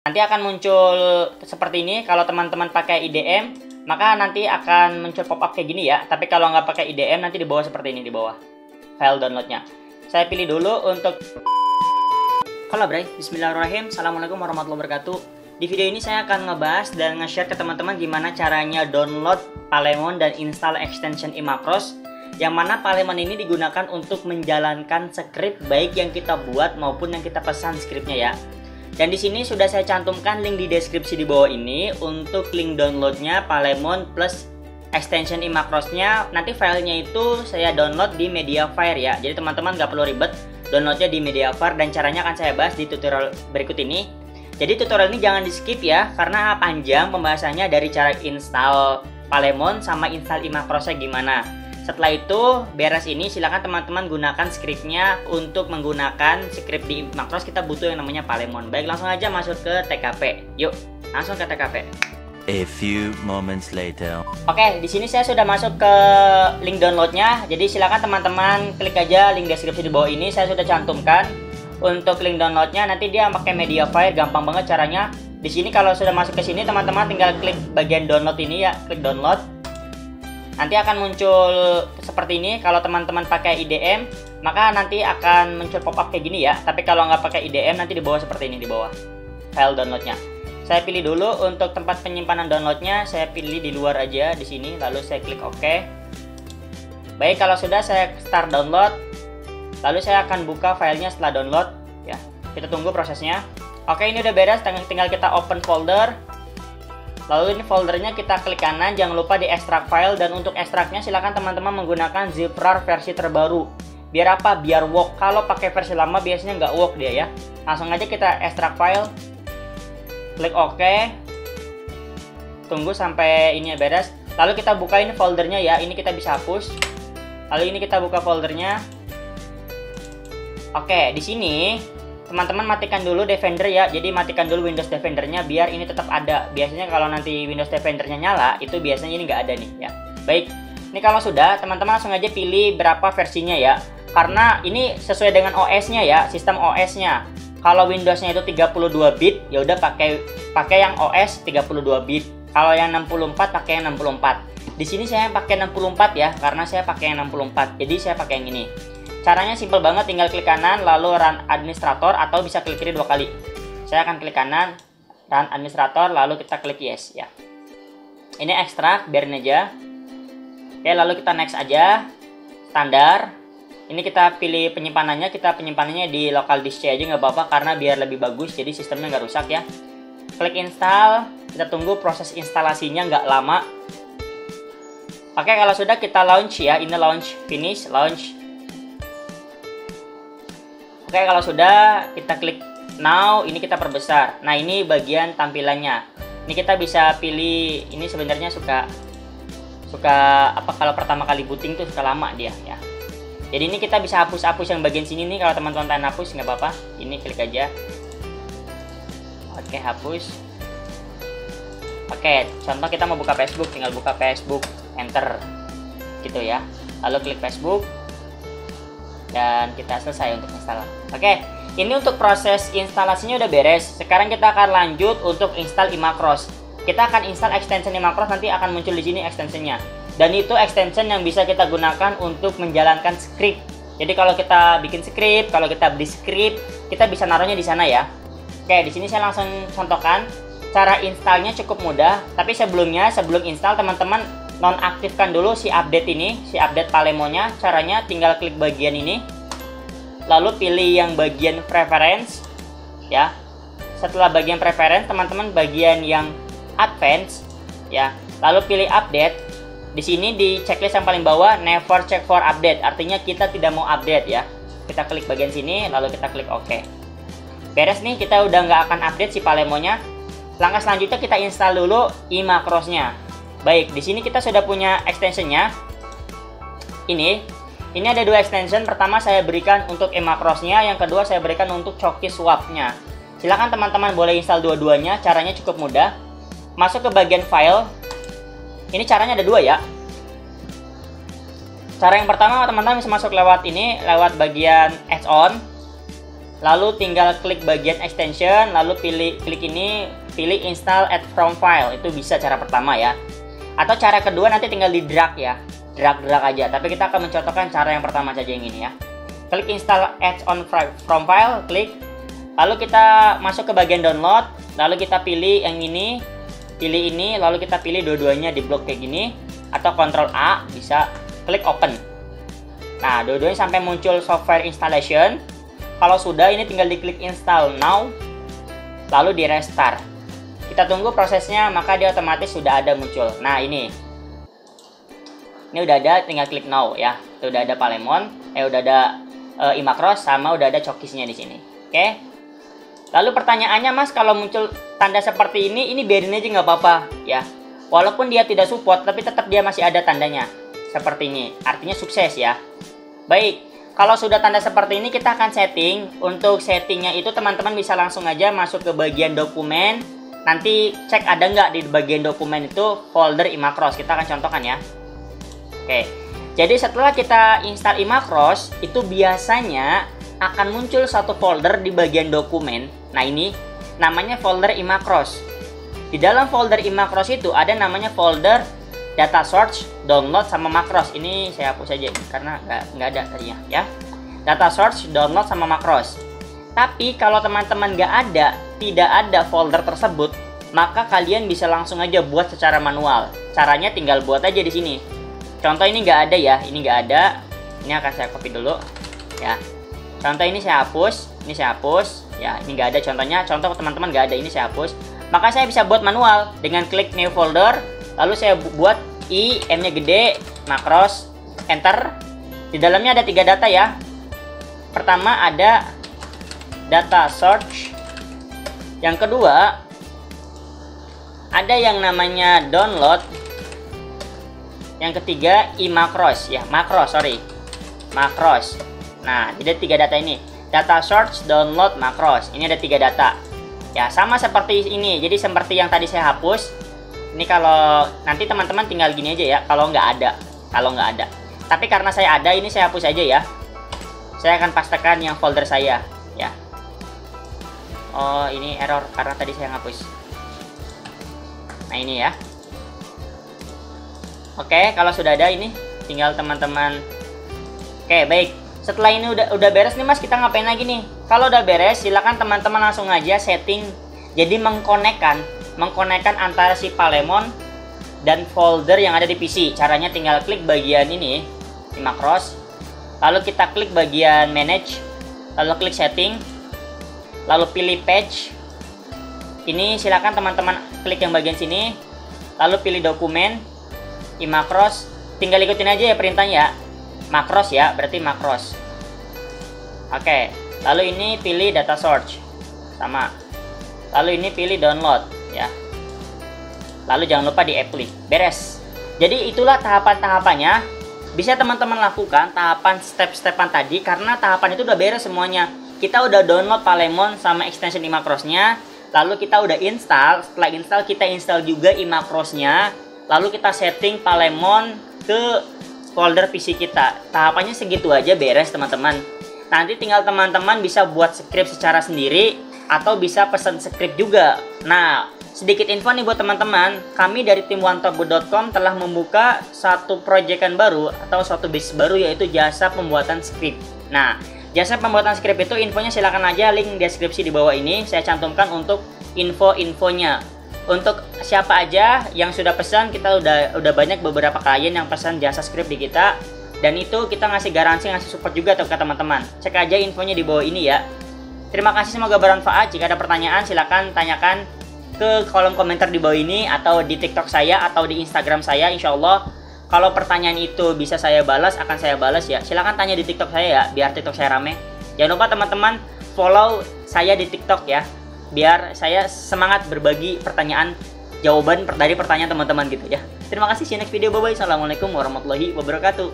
Nanti akan muncul seperti ini. Kalau teman-teman pakai IDM, maka nanti akan muncul pop-up kayak gini ya. Tapi kalau nggak pakai IDM, nanti di bawah seperti ini, di bawah file downloadnya. Saya pilih dulu untuk Halo Bray, bismillahirrahmanirrahim. Assalamualaikum warahmatullahi wabarakatuh. Di video ini saya akan ngebahas dan nge-share ke teman-teman gimana caranya download Palemon dan install extension iMacros, yang mana Palemon ini digunakan untuk menjalankan script baik yang kita buat maupun yang kita pesan scriptnya ya. Dan di sini sudah saya cantumkan link di deskripsi di bawah ini untuk link downloadnya Palemon plus extension iMacrosnya. Nanti filenya itu saya download di Mediafire ya. Jadi teman-teman nggak perlu ribet, downloadnya di Mediafire dan caranya akan saya bahas di tutorial berikut ini. Jadi tutorial ini jangan di skip ya, karena panjang pembahasannya dari cara install Palemon sama install iMacrosnya gimana. Setelah itu beres ini, silakan teman-teman gunakan scriptnya. Untuk menggunakan script di iMacros kita butuh yang namanya Palemon. Baik, langsung aja masuk ke TKP. Yuk, langsung ke TKP. A few moments later. Oke, di sini saya sudah masuk ke link downloadnya. Jadi silakan teman-teman klik aja link deskripsi di bawah ini. Saya sudah cantumkan untuk link downloadnya. Nanti dia pakai Mediafire, gampang banget caranya. Di sini kalau sudah masuk ke sini, teman-teman tinggal klik bagian download ini ya, klik download. Nanti akan muncul seperti ini. Kalau teman-teman pakai IDM, maka nanti akan muncul pop-up kayak gini ya. Tapi kalau nggak pakai IDM, nanti di bawah seperti ini, di bawah file downloadnya. Saya pilih dulu untuk tempat penyimpanan downloadnya. Saya pilih di luar aja di sini, lalu saya klik OK. Baik, kalau sudah saya start download. Lalu saya akan buka filenya setelah download ya. Kita tunggu prosesnya. Oke, ini udah beres, tinggal kita open folder. Lalu ini foldernya kita klik kanan, jangan lupa di extract file. Dan untuk ekstraknya silakan teman-teman menggunakan ziprar versi terbaru. Biar apa? Biar work. Kalau pakai versi lama biasanya nggak work dia ya. Langsung aja kita extract file. Klik OK. Tunggu sampai ini beres. Lalu kita buka ini foldernya ya. Ini kita bisa hapus. Lalu ini kita buka foldernya. Oke, di sini teman-teman matikan dulu Defender ya. Jadi matikan dulu Windows Defendernya biar ini tetap ada. Biasanya kalau nanti Windows Defendernya nyala, itu biasanya ini nggak ada nih ya. Baik, ini kalau sudah, teman-teman langsung aja pilih berapa versinya ya. Karena ini sesuai dengan OS-nya ya, sistem OS-nya. Kalau Windows-nya itu 32 bit, ya udah pakai yang OS 32 bit. Kalau yang 64 pakai yang 64. Di sini saya pakai 64 ya, karena saya pakai yang 64. Jadi saya pakai yang ini. Caranya simple banget, tinggal klik kanan lalu run administrator atau bisa klik kiri 2 kali. Saya akan klik kanan, run administrator, lalu kita klik yes ya. Ini ekstrak, biarin aja. Oke, lalu kita next aja. Standar. Ini kita pilih penyimpanannya, kita penyimpanannya di local disk C aja nggak apa-apa karena biar lebih bagus, jadi sistemnya nggak rusak ya. Klik install, kita tunggu proses instalasinya nggak lama. Oke, kalau sudah kita launch ya, ini launch, finish, launch. Oke, kalau sudah kita klik now, ini kita perbesar. Nah, ini bagian tampilannya. Ini kita bisa pilih, ini sebenarnya suka apa, kalau pertama kali booting tuh suka lama dia ya. Jadi ini kita bisa hapus-hapus yang bagian sini nih, kalau teman-teman pengen hapus nggak apa-apa. Ini klik aja. Oke, hapus. Oke, contoh kita mau buka Facebook, tinggal buka Facebook, enter gitu ya. Lalu klik Facebook. Dan kita selesai untuk install. Oke, ini untuk proses instalasinya udah beres. Sekarang kita akan lanjut untuk install iMacros. Kita akan install extension iMacros, nanti akan muncul di sini extensionnya. Dan itu extension yang bisa kita gunakan untuk menjalankan script. Jadi kalau kita bikin script, kalau kita beli script, kita bisa naruhnya di sana ya. Oke, di sini saya langsung contohkan. Cara installnya cukup mudah. Tapi sebelumnya, sebelum install teman-teman nonaktifkan dulu si update ini, si update Palemonnya. Caranya tinggal klik bagian ini, lalu pilih yang bagian preference ya. Setelah bagian preference, teman-teman bagian yang advance ya, lalu pilih update. Di sini di checklist yang paling bawah never check for update, artinya kita tidak mau update ya. Kita klik bagian sini, lalu kita klik OK. Beres nih, kita udah nggak akan update si Palemonnya. Langkah selanjutnya kita install dulu iMacrosnya. Baik, di sini kita sudah punya extensionnya. Ini ada 2 extension. Pertama saya berikan untuk iMacrosnya, yang kedua saya berikan untuk Choki Swap-nya. Silakan teman-teman boleh install dua-duanya. Caranya cukup mudah. Masuk ke bagian file. Ini caranya ada 2 ya. Cara yang pertama teman-teman bisa masuk lewat ini, lewat bagian add-on. lalu tinggal klik bagian extension, lalu klik ini, pilih install add from file. Itu bisa cara pertama ya. Atau cara kedua nanti tinggal di drag ya, drag aja. Tapi kita akan mencontohkan cara yang pertama saja, yang ini ya. Klik install add on from file, klik. Lalu kita masuk ke bagian download, lalu kita pilih yang ini, pilih ini, lalu kita pilih dua-duanya di blok kayak gini, atau Ctrl A bisa, klik open. Nah, dua-duanya sampai muncul software installation. Kalau sudah, ini tinggal diklik install now, lalu di restart. Kita tunggu prosesnya, maka dia otomatis sudah ada muncul. Nah, ini udah ada, tinggal klik now ya. Itu udah ada Palemon, udah ada iMacros, sama udah ada cookiesnya di sini. Oke. Lalu pertanyaannya, Mas, kalau muncul tanda seperti ini biarin aja nggak apa-apa ya. Walaupun dia tidak support, tapi tetap dia masih ada tandanya seperti ini. Artinya sukses ya. Baik, kalau sudah tanda seperti ini, kita akan setting. Untuk settingnya itu teman-teman bisa langsung aja masuk ke bagian dokumen. Nanti cek ada nggak di bagian dokumen itu folder iMacros. Kita akan contohkan ya. Oke, jadi setelah kita install iMacros, itu biasanya akan muncul satu folder di bagian dokumen. Nah, ini namanya folder iMacros. Di dalam folder iMacros itu ada namanya folder data source, download, sama macros. Ini saya hapus aja karena nggak ada tadinya ya. Data source, download, sama macros. Tapi kalau teman-teman tidak ada folder tersebut, maka kalian bisa langsung aja buat secara manual. Caranya tinggal buat aja di sini. Contoh ini nggak ada ya, ini nggak ada. Ini akan saya copy dulu ya. Contoh ini saya hapus, ini saya hapus ya. Ini nggak ada contohnya. Contoh teman-teman nggak ada, ini saya hapus. Maka saya bisa buat manual dengan klik new folder, lalu saya buat M-nya gede, macros, enter. Di dalamnya ada 3 data ya. Pertama ada data search. Yang kedua ada yang namanya download. Yang ketiga iMacros ya, macros. Nah, jadi 3 data ini. Data search, download, macros. Ini ada 3 data. Ya, sama seperti ini. Jadi seperti yang tadi saya hapus. Ini kalau nanti teman-teman tinggal gini aja ya. Kalau nggak ada. Tapi karena saya ada, ini saya hapus aja ya. Saya akan pastekan yang folder saya ya. Oh, ini error karena tadi saya ngapus. Nah, ini ya. Oke, kalau sudah ada ini tinggal teman-teman. Oke, baik. Setelah ini udah beres nih, Mas, kita ngapain lagi nih? Kalau udah beres, silakan teman-teman langsung aja setting. Jadi mengkonekkan antara si Palemon dan folder yang ada di PC. Caranya tinggal klik bagian ini, iMacros. Lalu kita klik bagian manage, lalu klik setting, lalu pilih patch. Ini silakan teman-teman klik yang bagian sini, lalu pilih dokumen, iMacros. Tinggal ikutin aja ya perintahnya ya. Macros ya, berarti macros. Oke, lalu ini pilih data source, sama. Lalu ini pilih download ya. Lalu jangan lupa di apply. Beres. Jadi itulah tahapan-tahapannya. Bisa teman-teman lakukan tahapan step-stepan tadi karena tahapan itu udah beres semuanya. Kita udah download Palemon sama extension iMacrosnya. Lalu kita udah install. Setelah install, kita install juga iMacrosnya. Lalu kita setting Palemon ke folder PC kita. Tahapannya segitu aja, beres teman-teman. Nanti tinggal teman-teman bisa buat script secara sendiri atau bisa pesan script juga. Nah, sedikit info nih buat teman-teman, kami dari tim onetop.com telah membuka satu proyekan baru atau suatu bisnis baru, yaitu jasa pembuatan script. Nah, jasa pembuatan script itu infonya silakan aja link deskripsi di bawah ini saya cantumkan untuk info-infonya. Untuk siapa aja yang sudah pesan, kita udah banyak beberapa klien yang pesan jasa script di kita, dan itu kita ngasih garansi, ngasih support juga tuh ke teman-teman. Cek aja infonya di bawah ini ya. Terima kasih, semoga bermanfaat. Jika ada pertanyaan silakan tanyakan ke kolom komentar di bawah ini atau di TikTok saya atau di Instagram saya. Insya Allah kalau pertanyaan itu bisa saya balas, akan saya balas ya. Silakan tanya di TikTok saya ya, biar TikTok saya rame. Jangan lupa teman-teman follow saya di TikTok ya, biar saya semangat berbagi pertanyaan, jawaban dari pertanyaan teman-teman gitu ya. Terima kasih, see you next video, bye bye. Assalamualaikum warahmatullahi wabarakatuh.